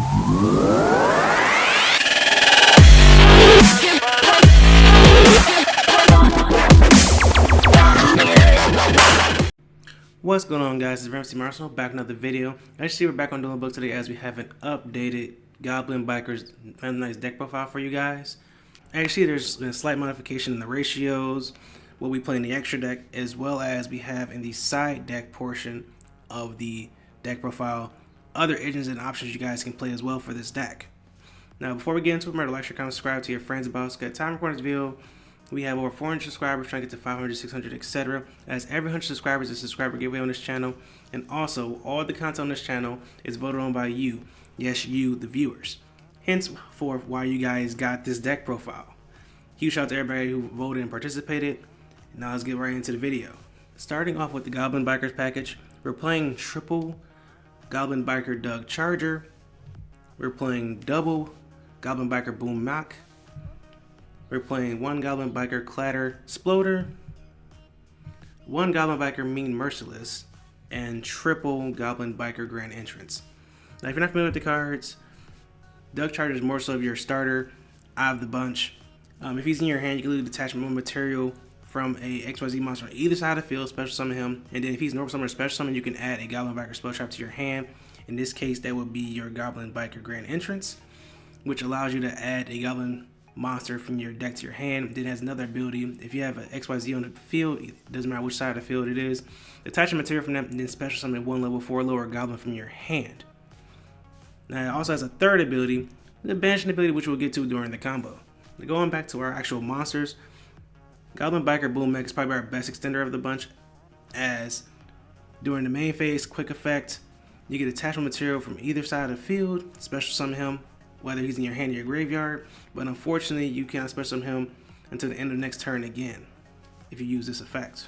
What's going on, guys? It's Ramsey Marshall back with another video. Actually, we're back on Dueling Book today as we have an updated Goblin Biker's Phantom Knights deck profile for you guys. Actually, there's been a slight modification in the ratios, what we play in the extra deck, as well as we have in the side deck portion of the deck profile other engines and options you guys can play as well for this deck. Now, before we get into it, remember to like, share, comment, subscribe to your friends about us. Time recording this video. We have over 400 subscribers, trying to get to 500, 600, etc. As every 100 subscribers is a subscriber giveaway on this channel. And also, all the content on this channel is voted on by you. Yes, you, the viewers. Hence, for why you guys got this deck profile. Huge shout out to everybody who voted and participated. Now let's get right into the video. Starting off with the Goblin Bikers package, we're playing triple Goblin Biker Doug Charger. We're playing double Goblin Biker Boom Mock. We're playing one Goblin Biker Clatter Sploder, one Goblin Biker Mean Merciless, and triple Goblin Biker Grand Entrance. Now, if you're not familiar with the cards, Doug Charger is more so of your starter out of the bunch. If he's in your hand, you can literally detach one material from a XYZ monster on either side of the field, special summon him, and then if he's normal summon or special summon, you can add a Goblin Biker spell trap to your hand. In this case, that would be your Goblin Biker Grand Entrance, which allows you to add a Goblin monster from your deck to your hand. Then has another ability. If you have an XYZ on the field, it doesn't matter which side of the field it is, detach a material from that and then special summon one level 4 lower goblin from your hand. Now it also has a third ability, the banishing ability, which we'll get to during the combo. Now, going back to our actual monsters, Goblin Biker Boom Mech is probably our best extender of the bunch, as during the main phase quick effect, you get attachment material from either side of the field, special summon him, whether he's in your hand or your graveyard, but unfortunately you cannot special summon him until the end of the next turn again if you use this effect.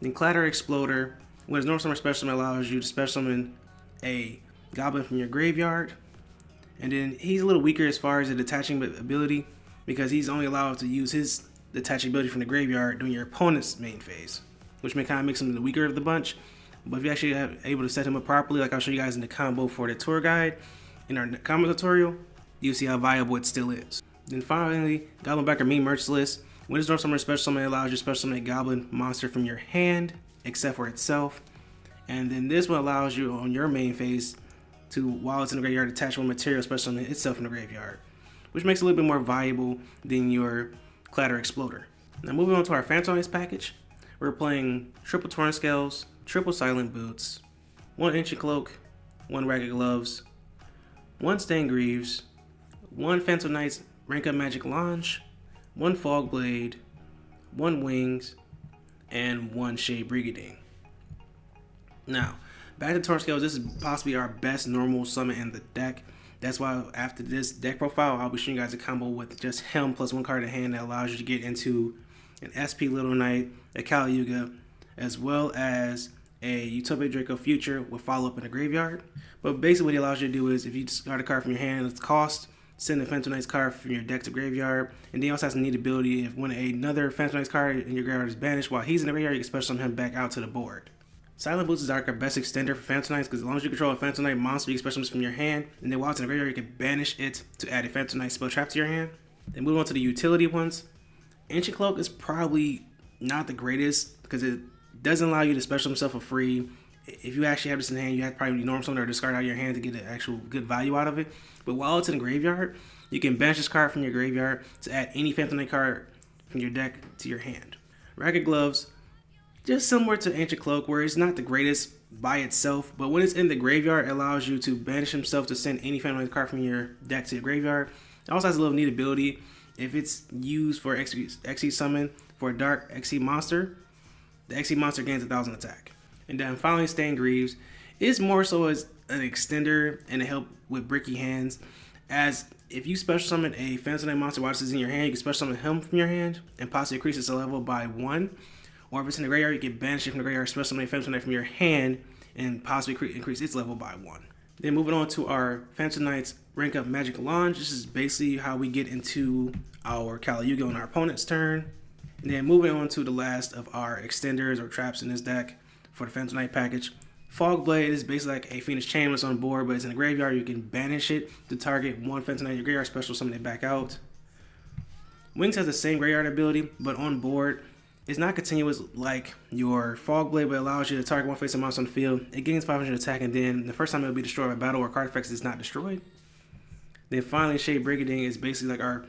Then Clatter Exploder, when his normal summon or special summon, allows you to special summon a goblin from your graveyard, and then he's a little weaker as far as the detaching ability because he's only allowed to use his detaching ability from the graveyard during your opponent's main phase, which may kind of make him the weaker of the bunch. But if you actually are able to set him up properly, like I'll show you guys in the combo for the tour guide in our combo tutorial, you'll see how viable it still is. Then finally, Goblin Biker Mean Merciless. When it's normal summon or special summon, it allows you to special summon a goblin monster from your hand, except for itself. And then this one allows you on your main phase to, while it's in the graveyard, attach one material special summon itself in the graveyard, which makes it a little bit more valuable than your Clatter Exploder. Now moving on to our Phantom Knights package, we're playing triple Torn Scales, triple Silent Boots, one Ancient Cloak, one Ragged Gloves, one Stained Greaves, one Phantom Knights Rank Up Magic Launch, one Fog Blade, one Wings, and one Shade Brigadine. Now, back to Torn Scales, this is possibly our best normal summon in the deck. That's why after this deck profile, I'll be showing you guys a combo with just him plus one card in hand that allows you to get into an SP Little Knight, a Kali Yuga, as well as a Utopia Draco Future with follow-up in the graveyard. But basically what it allows you to do is if you discard a card from your hand, it's cost, send a Phantom Knights card from your deck to graveyard, and then he also has a neat ability if when another Phantom Knights card in your graveyard is banished while he's in the graveyard, you can special summon him back out to the board. Silent Boots is our best extender for Phantom Knights because as long as you control a Phantom Knight monster, you can special summon from your hand, and then while it's in the graveyard, you can banish it to add a Phantom Knight spell trap to your hand. Then move on to the utility ones. Ancient Cloak is probably not the greatest because it doesn't allow you to special himself for free. If you actually have this in hand, you have to probably normal summon or discard out of your hand to get an actual good value out of it. But while it's in the graveyard, you can banish this card from your graveyard to add any Phantom Knight card from your deck to your hand. Ragged Gloves, just similar to Ancient Cloak, where it's not the greatest by itself, but when it's in the graveyard, it allows you to banish himself to send any Phantom Knight card from your deck to your graveyard. It also has a little neat ability. If it's used for XE summon for a dark XE monster, the XE monster gains 1,000 attack. And then finally, Stained Greaves is more so as an extender and to help with bricky hands, as if you special summon a Phantom Knight monster while this is in your hand, you can special summon him from your hand and possibly increase its level by 1. Or if it's in the graveyard, you can banish it from the graveyard, special summon a Phantom Knight from your hand and possibly increase its level by 1. Then moving on to our Phantom Knights Rank Up Magic Launch. This is basically how we get into our Kali Yuga on our opponent's turn. And then moving on to the last of our extenders or traps in this deck for the Phantom Knight package, Fog Blade is basically like a Phoenix Chain that's on board, but it's in the graveyard. You can banish it to target one Phantom Knight in your graveyard, special summon it back out. Wings has the same graveyard ability, but on board, it's not continuous like your Fog Blade, but allows you to target one face monster on the field. It gains 500 attack, and then the first time it will be destroyed by battle or card effects is not destroyed. Then finally, Shade Brigading is basically like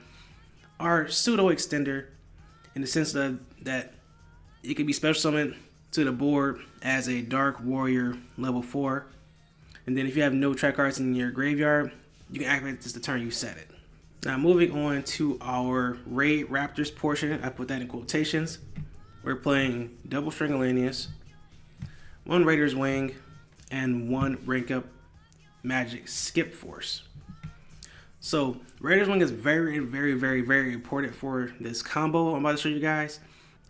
our pseudo extender in the sense that it can be special summoned to the board as a Dark Warrior level 4. And then if you have no track cards in your graveyard, you can activate this the turn you set it. Now moving on to our Raid Raptors portion, I put that in quotations. We're playing double Stringolanius, one Raider's Wing, and one Rank Up Magic Skip Force. So Raider's Wing is very, very, very, very important for this combo I'm about to show you guys,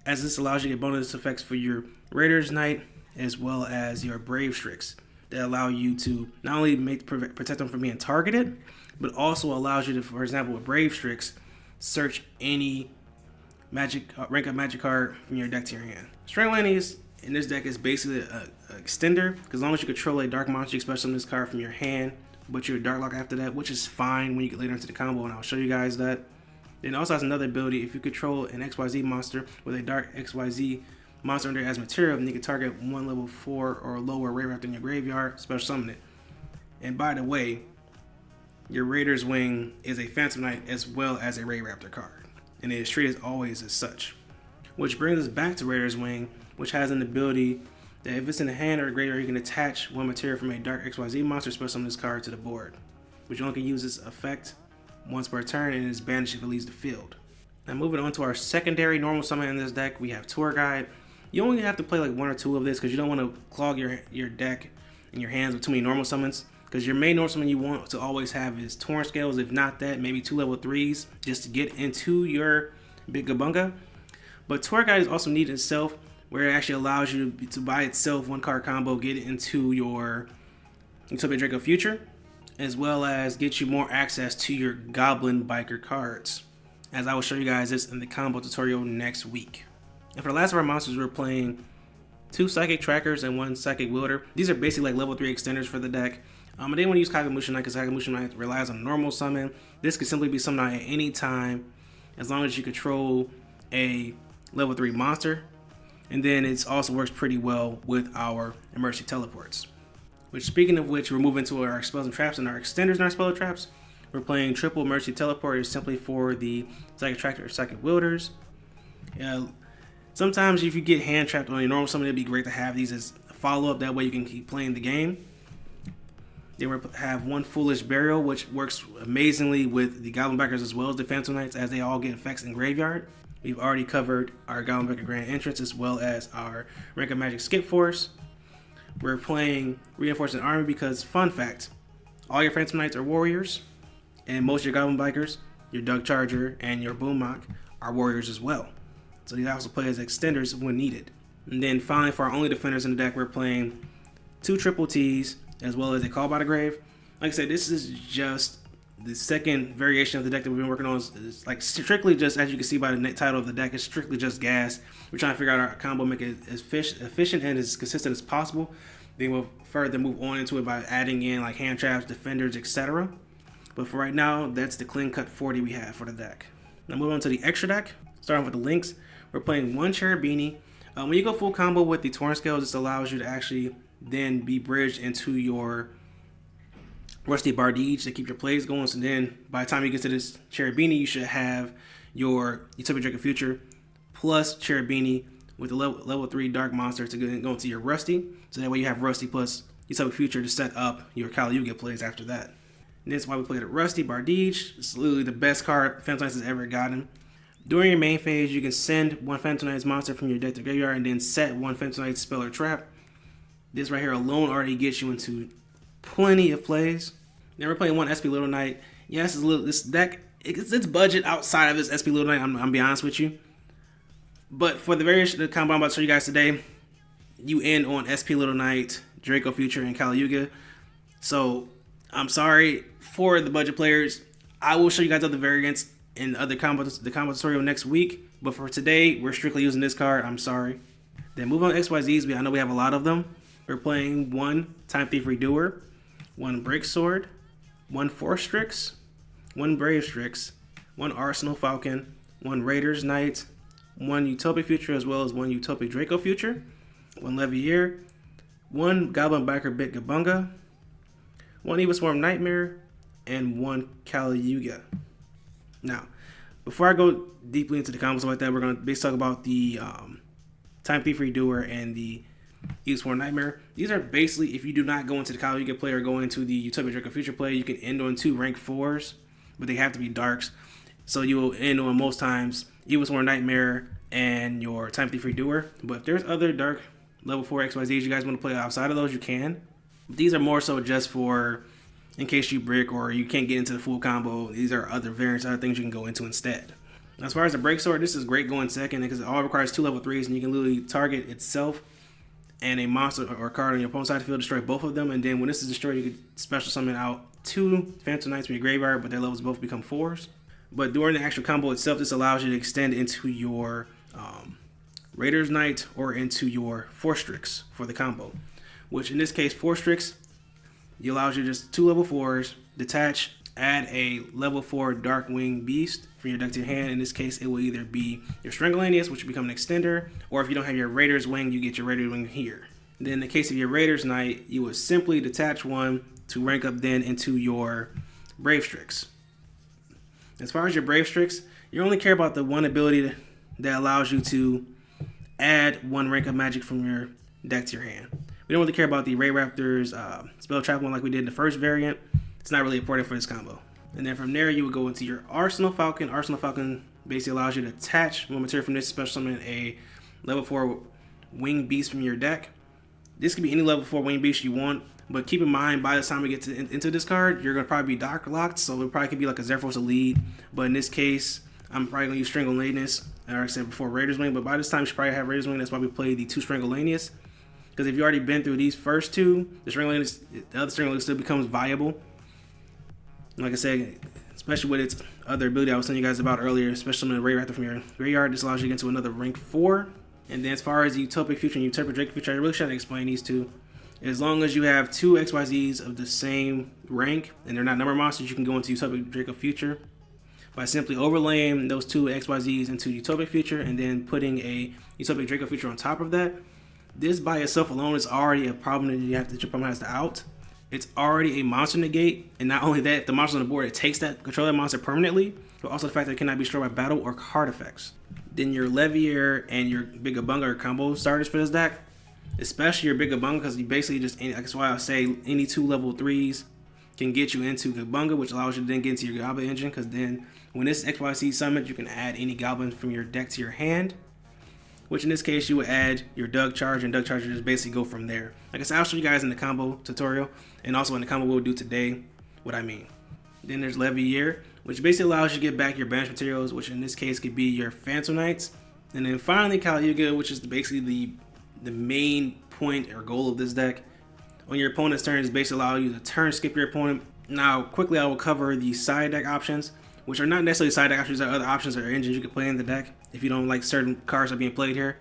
as this allows you to get bonus effects for your Raiders Knight as well as your Brave Strix that allow you to not only protect them from being targeted, but also allows you to, for example, with Brave Strix, search any rank up magic card from your deck to your hand. Stringolanius in this deck is basically an extender, because as long as you control a dark monster, you can summon this card from your hand, but you're Dark Lock after that, which is fine when you get later into the combo, and I'll show you guys that. Then it also has another ability: if you control an XYZ monster with a dark XYZ monster under as material, then you can target one level 4 or lower Raid Raptor in your graveyard, special summon it. And by the way, your Raider's Wing is a Phantom Knight as well as a Raid Raptor card, and it is treated always as such. Which brings us back to Raider's Wing, which has an ability that if it's in the hand or the graveyard, you can attach one material from a Dark XYZ monster, special summon this card to the board. But you only can use this effect once per turn, and it's banished if it leaves the field. Now moving on to our secondary normal summon in this deck, we have Tour Guide. You only have to play like one or two of this because you don't want to clog your deck and your hands with too many normal summons. Because your main normal summon you want to always have is Torn Scales, if not that, maybe 2 level 3s just to get into your Big Gabunga. But Tour Guide is also neat itself, where it actually allows you to by itself, one card combo, get into your Utopia Draco Future, as well as get you more access to your Goblin Biker cards, as I will show you guys this in the combo tutorial next week. And for the last of our monsters, we're playing 2 Psychic Trackers and 1 Psychic Wielder. These are basically like level 3 extenders for the deck. I didn't want to use Kagamusha Knight because Kagamusha Knight relies on normal summon. This could simply be summoned at any time as long as you control a level 3 monster. And then it also works pretty well with our Emergency Teleports. Which, speaking of which, we're moving to our spells and traps and our extenders and our spell traps. We're playing triple Emergency Teleport simply for the Psychic Tracker or Psychic Wielders. Sometimes if you get hand trapped on your normal summon, it'd be great to have these as a follow-up. That way you can keep playing the game. Then we have 1 Foolish Burial, which works amazingly with the Goblin Backers as well as the Phantom Knights, as they all get effects in graveyard. We've already covered our Goblin Backer Grand Entrance as well as our Rank Up Magic Skip Force. We're playing Reinforcing Army because, fun fact, all your Phantom Knights are warriors, and most of your Goblin Bikers, your Doug Charger and your Boommock, are warriors as well. So these also play as extenders when needed. And then finally, for our only defenders in the deck, we're playing 2 Triple Ts as well as a Call by the Grave. Like I said, this is just the second variation of the deck that we've been working on. Is like strictly just, as you can see by the title of the deck, it's strictly just gas. We're trying to figure out our combo, make it as efficient and as consistent as possible. Then we'll further move on into it by adding in like hand traps, defenders, etc. But for right now, that's the clean cut 40 we have for the deck. Now moving on to the extra deck, starting with the links. We're playing 1 Cherubini. When you go full combo with the Torn Scales, this allows you to actually then be bridged into your Rusty Bardige to keep your plays going. So then by the time you get to this Cherubini, you should have your Utopia Draco Future plus Cherubini with a level 3 Dark Monster to go into your Rusty. So that way you have Rusty plus Utopia Future to set up your Kali Yuga plays after that. And that's why we played a Rusty Bardige. It's literally the best card Phantom Knights has ever gotten. During your main phase, you can send 1 Phantom Knights monster from your deck to graveyard and then set 1 Phantom Knights spell or trap. This right here alone already gets you into plenty of plays. Then we're playing 1 SP Little Knight. Yes, this deck, it's budget outside of this SP Little Knight, I'm be honest with you. But for the combo I'm about to show you guys today, you end on SP Little Knight, Draco Future, and Kali Yuga. So I'm sorry for the budget players. I will show you guys other variants in the combo tutorial next week. But for today, we're strictly using this card. I'm sorry. Then move on to XYZs. I know we have a lot of them. We're playing 1 Time Thief Redoer, 1 Break Sword, 1 Force Strix, 1 Brave Strix, 1 Arsenal Falcon, 1 Raiders Knight, 1 Utopia Future, as well as 1 Utopia Draco Future, 1 Levier, 1 Goblin Biker Bit Gabunga, 1 Evil Swarm Nightmare, and 1 Caliuga. Now, before I go deeply into the combos like that, we're going to basically talk about the Time Thief Redoer and the Evil Swarm Nightmare. These are basically, if you do not go into the Caliuga play or go into the Utopia Draco Future play, you can end on 2 rank 4s, but they have to be darks. So you will end on most times Evil Swarm Nightmare and your Time Thief Redoer. But if there's other dark level 4 XYZs you guys want to play outside of those, you can. But these are more so just for in case you brick or you can't get into the full combo. These are other variants, other things you can go into instead. As far as the Break Sword, this is great going second because it all requires 2 level 3s and you can literally target itself and a monster or card on your opponent's side of the field, destroy both of them, and then when this is destroyed, you can special summon out 2 Phantom Knights from your graveyard, but their levels both become 4s. But during the actual combo itself, this allows you to extend into your Raiders Knight or into your Force Strix for the combo, which in this case, Force Strix, it allows you just 2 level 4s, detach, add a level 4 Darkwing Beast from your deck to your hand. In this case, it will either be your Strangleanius, which will become an extender, or if you don't have your Raiders Wing, you get your Raiders Wing here. Then in the case of your Raiders Knight, you would simply detach 1 to rank up then into your Brave Strix. As far as your Brave Strix, you only care about the one ability that allows you to add 1 rank up magic from your deck to your hand. We don't really care about the Ray Raptor's Spell Trap one like we did in the first variant. It's not really important for this combo. And then from there, you would go into your Arsenal Falcon. Arsenal Falcon basically allows you to attach 1 material from this special summon a level 4 Wing Beast from your deck. This could be any level 4 Wing Beast you want, but keep in mind, by the time we get into this card, you're going to probably be Dark Locked, so it probably could be like a Zerforce Elite. But in this case, I'm probably going to use Strangleanius, like I said before, Raiders Wing. But by this time, you should probably have Raiders Wing. That's why we play the 2 Strangleanius. Because if you already been through these first 2, the other Strangleanius still becomes viable. Like I said, especially with its other ability I was telling you guys about earlier, especially in the Ray Raptor from your graveyard, this allows you to get into another rank 4. And then as far as Utopia Future and Utopia Draco Future, I really shouldn't explain these two. As long as you have 2 XYZs of the same rank and they're not number monsters, you can go into Utopia Draco Future by simply overlaying those 2 XYZs into Utopia Future and then putting a Utopia Draco Future on top of that. This by itself alone is already a problem that your opponent has to out. It's already a monster negate, and not only that, if the monster's on the board, it takes that control that monster permanently, but also the fact that it cannot be destroyed by battle or card effects. Then your Levier and your Big Gabunga are combo starters for this deck, especially your Big Gabunga, because you basically just, that's why I say any 2 level 3s can get you into Gabunga, which allows you to then get into your Goblin engine, because then when this XYZ summoned, you can add any Goblin from your deck to your hand, which in this case you would add your Doug Charge, and Doug Charge will just basically go from there. Like I said, I'll show you guys in the combo tutorial, and also in the combo we'll do today what I mean. Then there's Levier, which basically allows you to get back your banished materials, which in this case could be your Phantom Knights. And then finally Caliuga, which is basically the main point or goal of this deck. On your opponent's turn, is basically allow you to turn skip your opponent. Now quickly I will cover the side deck options, which are not necessarily side deck options, there are other options or engines you can play in the deck if you don't like certain cards that are being played here.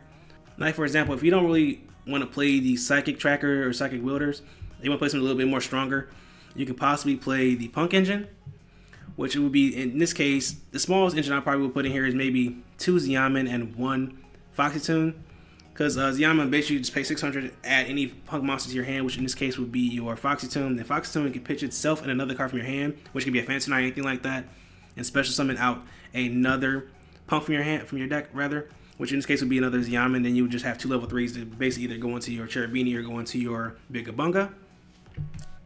Like for example, if you don't really want to play the Psychic Tracker or Psychic Wielders, you want to play something a little bit more stronger, you can possibly play the Punk engine, which it would be, in this case, the smallest engine I probably would put in here is maybe 2 Xiamen and 1 Foxy Tune. Because Xiamen basically just pay 600, add any Punk monster to your hand, which in this case would be your Foxy Tune. Then Foxy Tune can pitch itself and another card from your hand, which could be a Phantom Knight or anything like that, and special summon out another Punk from your hand, from your deck rather, which in this case would be another Xiamen. Then you would just have 2 level 3s to basically either go into your Cherubini or go into your Big Gabunga.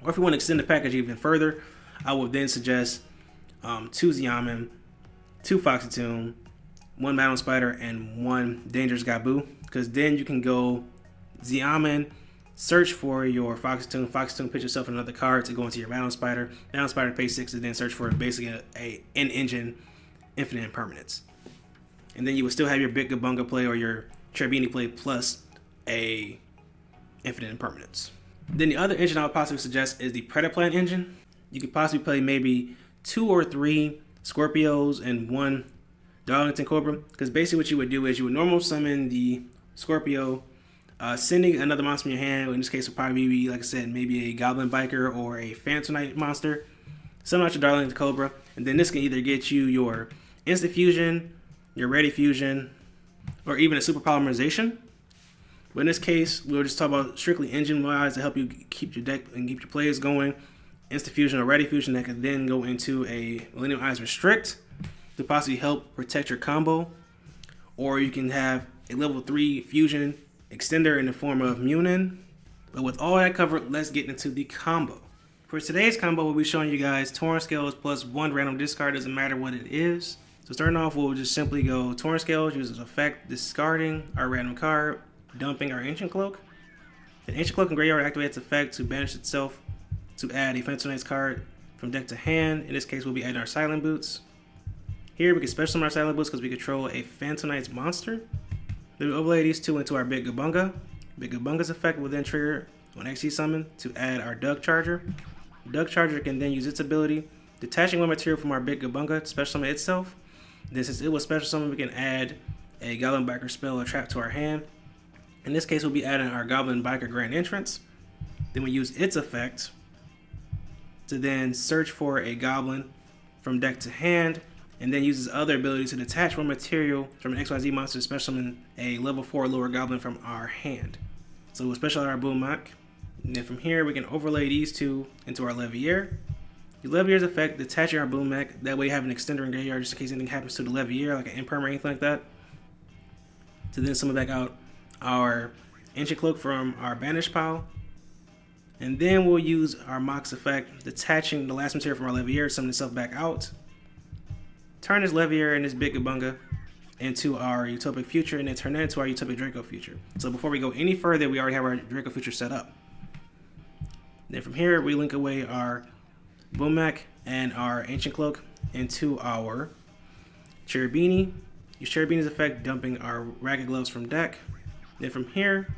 Or if you want to extend the package even further, I would then suggest 2 Xiamen, 2 Foxy Tune, 1 Battle Spider, and 1 Dangerous Gabu. Because then you can go Xiamen, search for your Foxy Tune, pitch yourself another card to go into your Battle Spider. Battle Spider pay 6 and then search for basically an engine infinite impermanence. And then you would still have your Big Gabunga play or your Cherubini play plus a infinite impermanence. Then the other engine I would possibly suggest is the Preplant engine. You could possibly play maybe 2 or 3 Scorpios and 1 Darlington Cobra. Because basically what you would do is you would normal summon the Scorpio sending another monster from your hand. In this case, will probably be, like I said, maybe a Goblin Biker or a Phantom Knight monster. Summon out your Darling Cobra, and then this can either get you your Instant Fusion, your Ready Fusion, or even a Super Polymerization. But in this case, we'll just talk about strictly engine-wise to help you keep your deck and keep your plays going. Instant Fusion or Ready Fusion that can then go into a Millennium Eyes Restrict to possibly help protect your combo. Or you can have a level 3 Fusion extender in the form of Munin. But with all that covered, let's get into the combo. For today's combo, we'll be showing you guys Torrent Scales plus 1 random discard, doesn't matter what it is. So starting off, we'll just simply go Torrent Scales, use as effect, discarding our random card, dumping our Ancient Cloak. Then Ancient Cloak in Graveyard activates effect to banish itself to add a Phantom Knights card from deck to hand. In this case, we'll be adding our Silent Boots. Here, we can special summon our Silent Boots because we control a Phantom Knights monster. Then we overlay these two into our Big Gabunga. Big Gabunga's effect will then trigger on XC Summon to add our Duck Charger. Duck Charger can then use its ability, detaching one material from our Big Gabunga to special summon itself. Then since it was special summon, we can add a Goblin Biker spell or trap to our hand. In this case, we'll be adding our Goblin Biker Grand Entrance. Then we use its effect to then search for a Goblin from deck to hand, and then uses other ability to detach one material from an XYZ monster to special summon a level 4 lower Goblin from our hand. So we'll special out our Boom Mach. And then from here, we can overlay these two into our Levier. The Levier's effect, detaching our Boom Mech. That way you have an extender in Graveyard just in case anything happens to the Levier, like an Imperm or anything like that. To then summon back out our Ancient Cloak from our Banish pile. And then we'll use our Mox effect, detaching the last material from our Levier, summon itself back out. Turn this Levier and this Big Gabunga into our Utopic Future, and then turn that into our Utopic Draco Future. So before we go any further, we already have our Draco Future set up. Then from here, we link away our Boom Mech and our Ancient Cloak into our Cherubini. Use Cherubini's effect, dumping our Ragged Gloves from deck. Then from here,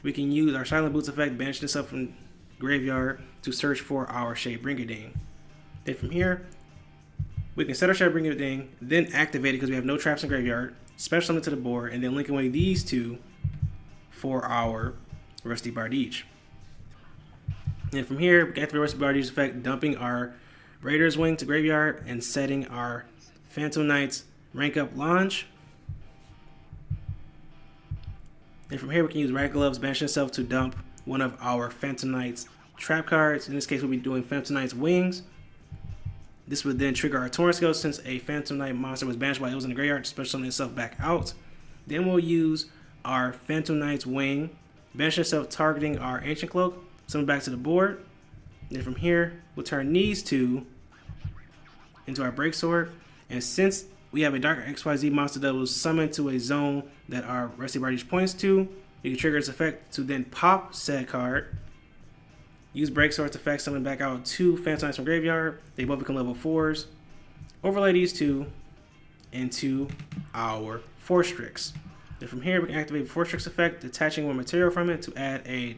we can use our Silent Boots effect, banishing itself from Graveyard to search for our Shadebringer Ding. Then from here, we can set our Shadebringer Ding, then activate it because we have no traps in Graveyard, special summon to the board, and then link away these two for our Rusty Bardiche. And from here, we can activate Rusty Bardiche's effect, dumping our Raider's Wing to Graveyard and setting our Phantom Knights rank up launch. And from here, we can use Ragged Gloves, banishing itself to dump one of our Phantom Knights trap cards. In this case, we'll be doing Phantom Knights Wings. This would then trigger our Torrent Scales since a Phantom Knight monster was banished while it was in the Graveyard to special summon itself back out. Then we'll use our Phantom Knights Wing, banish itself, targeting our Ancient Cloak, summon back to the board. Then from here, we'll turn these two into our Break Sword. And since we have a Dark XYZ monster that was summoned to a zone that our Rusty Bardiche points to, you can trigger its effect to then pop said card. Use Break Sword's effect, summon back out 2 Phantom Knights from Graveyard. They both become level 4s. Overlay these two into our Force Strix. Then from here, we can activate Force Strix effect, detaching one material from it to add a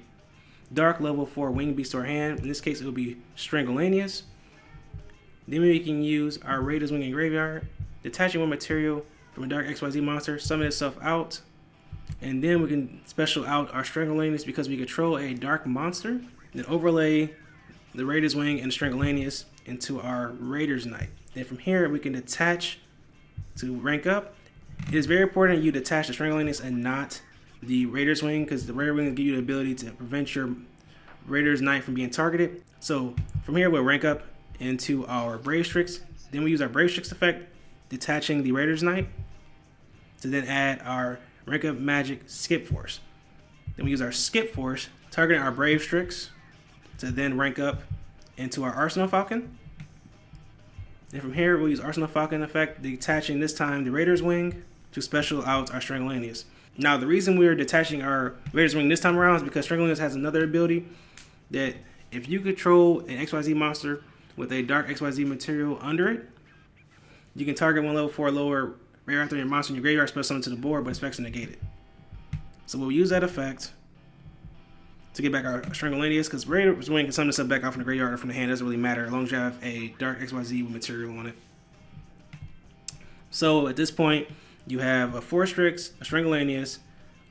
Dark level 4 Winged Beast to our hand. In this case, it will be Strangulanius. Then we can use our Raider's Wing in Graveyard, detaching one material from a Dark XYZ monster, summon itself out. And then we can special out our Strangulanius because we control a Dark monster. Then overlay the Raider's Wing and Strangulanius into our Raider's Knight. Then from here, we can detach to rank up. It is very important you detach the Strangulanius and not the Raider's Wing, because the Raider's Wing will give you the ability to prevent your Raider's Knight from being targeted. So from here, we'll rank up into our Brave Strix. Then we use our Brave Strix effect, detaching the Raider's Knight, to then add our rank up magic Skip Force. Then we use our Skip Force, targeting our Brave Strix, to then rank up into our Arsenal Falcon. And from here, we'll use Arsenal Falcon effect, detaching this time the Raider's Wing to special out our Strangulanius. Now, the reason we're detaching our Raider's Wing this time around is because Strangulanius has another ability that if you control an XYZ monster with a Dark XYZ material under it, you can target one level 4 lower rare after your monster in your graveyard, special summon to the board, but its effects are negated. So we'll use that effect to get back our Strangulanius, because Raider's Wing can summon this up back out from the graveyard or from the hand, doesn't really matter as long as you have a Dark XYZ material on it. So at this point, you have a Force Strix, a Strangulanius,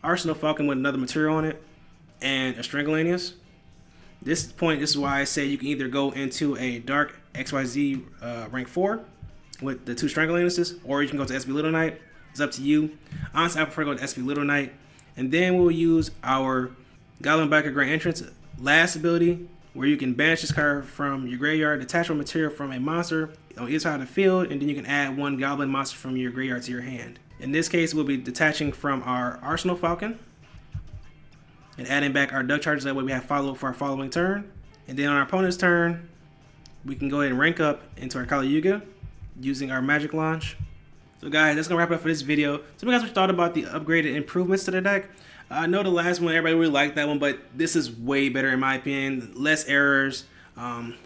Arsenal Falcon with another material on it, and a Strangulanius. This is why I say you can either go into a Dark XYZ rank 4 with the 2 Strangulaniuses, or you can go to SB Little Knight. It's up to you. Honestly, I prefer to go to SB Little Knight. And then we'll use our Goblin Biker Grand Entrance last ability, where you can banish this card from your graveyard, detach one material from a monster on either side of the field, and then you can add 1 Goblin monster from your graveyard to your hand. In this case, we'll be detaching from our Arsenal Falcon and adding back our Duck Charges. That way we have follow-up for our following turn. And then on our opponent's turn, we can go ahead and rank up into our Kali Yuga using our Magic Launch. So guys, that's going to wrap it up for this video. So you guys thought about the upgraded improvements to the deck. I know the last one, everybody really liked that one, but this is way better in my opinion. Less errors,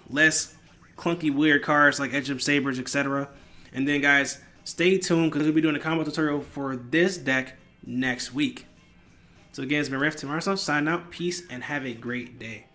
less clunky weird cards like Edge of Sabers, etc. And then guys, stay tuned because we'll be doing a combo tutorial for this deck next week. So again, it's been Ref Team Arsenal, signing out, peace, and have a great day.